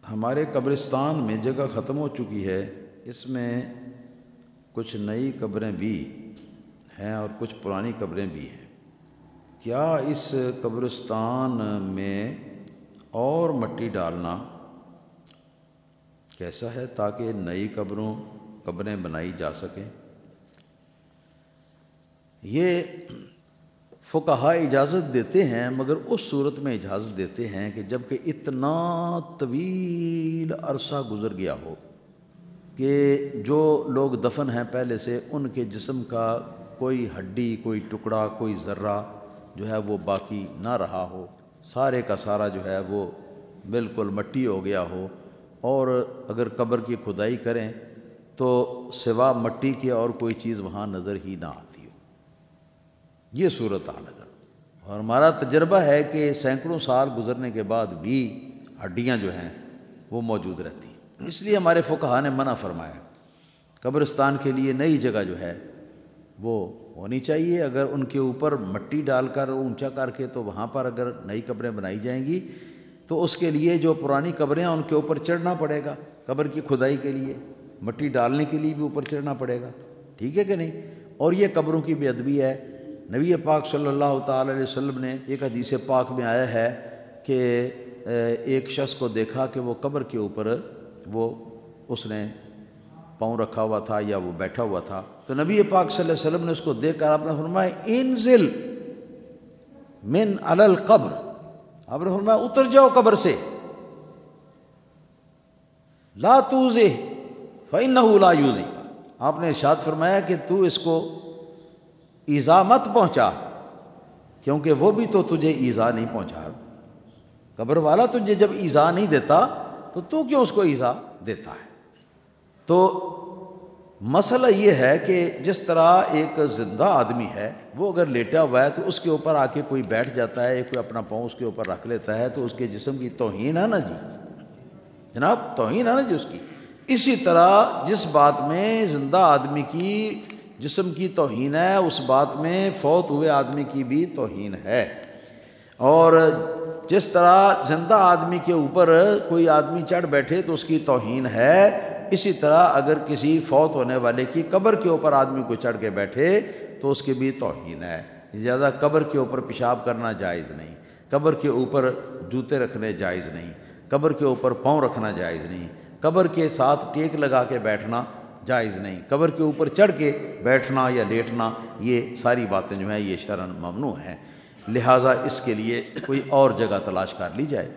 ہمارے قبرستان میں جگہ ختم ہو چکی ہے، اس میں کچھ نئی قبریں بھی ہیں اور کچھ پرانی قبریں بھی ہیں۔ کیا اس قبرستان میں اور مٹی ڈالنا کیسا ہے تاکہ نئی قبریں بنائی جا سکیں؟ یہ فقہاء اجازت دیتے ہیں، مگر اس صورت میں اجازت دیتے ہیں کہ جب کہ اتنا طویل عرصہ گزر گیا ہو کہ جو لوگ دفن ہیں پہلے سے، ان کے جسم کا کوئی ہڈی، کوئی ٹکڑا، کوئی ذرہ جو ہے وہ باقی نہ رہا ہو، سارے کا سارا جو ہے وہ بالکل مٹی ہو گیا ہو، اور اگر قبر کی کھدائی کریں تو سوا مٹی کے اور کوئی چیز وہاں نظر ہی نہ آتی ہو، یہ صورتحال ہے۔ اور ہمارا تجربہ ہے کہ سینکڑوں سال گزرنے کے بعد بھی ہڈیاں جو ہیں وہ موجود رہتی ہیں، اس لیے ہمارے فقہاء نے منع فرمایا قبرستان کے لیے نئی جگہ جو ہے وہ ہونی چاہیے۔ اگر ان کے اوپر مٹی ڈال کر اونچا کر کے تو وہاں پر اگر نئی قبریں بنائی جائیں گی تو اس کے لیے جو پرانی قبریں ہیں ان کے اوپر چڑھنا پڑے گا، قبر کی کھدائی کے لیے مٹی ڈالنے کے لیے بھی اوپر چڑھنا پڑے گا، ٹھیک ہے کہ نہیں؟ اور یہ قبروں کی بے ادبی ہے۔ نبی پاک صلی اللہ تعالی علیہ وسلم نے ایک حدیث پاک میں آیا ہے کہ ایک شخص کو دیکھا کہ وہ قبر کے اوپر اس نے پاؤں رکھا ہوا تھا یا وہ بیٹھا ہوا تھا، تو نبی پاک صلی اللہ علیہ وسلم نے اس کو دیکھ کر آپ نے فرمایا انزل من علی القبر، آپ نے فرمایا اتر جاؤ قبر سے، لا توزہ فإنہ لا یؤذیک، آپ نے ارشاد فرمایا کہ تو اس کو ایذا مت پہنچا، کیونکہ وہ بھی تو تجھے ایذا نہیں پہنچا، قبر والا تجھے جب ایذا نہیں دیتا تو کیوں اس کو ایذا دیتا ہے؟ تو مسئلہ یہ ہے کہ جس طرح ایک زندہ آدمی ہے، وہ اگر لیٹا ہوا ہے تو اس کے اوپر آ کے کوئی بیٹھ جاتا ہے، کوئی اپنا پاؤں اس کے اوپر رکھ لیتا ہے تو اس کے جسم کی توہین ہے نا جی، جناب توہین ہے نا جی اس کی۔ اسی طرح جس بات میں زندہ آدمی کی جسم کی توہین ہے، اس بات میں فوت ہوئے آدمی کی بھی توہین ہے۔ اور جس طرح زندہ آدمی کے اوپر کوئی آدمی چڑھ بیٹھے تو اس کی توہین ہے، اسی طرح اگر کسی فوت ہونے والے کی قبر کے اوپر آدمی کو چڑھ کے بیٹھے تو اس کی بھی توہین ہے۔ زیادہ قبر کے اوپر پیشاب کرنا جائز نہیں، قبر کے اوپر جوتے رکھنے جائز نہیں، قبر کے اوپر پاؤں رکھنا جائز نہیں، قبر کے ساتھ ٹیک لگا کے بیٹھنا جائز نہیں، قبر کے اوپر چڑھ کے بیٹھنا یا لیٹنا، یہ ساری باتیں جو ہیں یہ شرعاً ممنوع ہیں، لہٰذا اس کے لیے کوئی اور جگہ تلاش کر لی جائے۔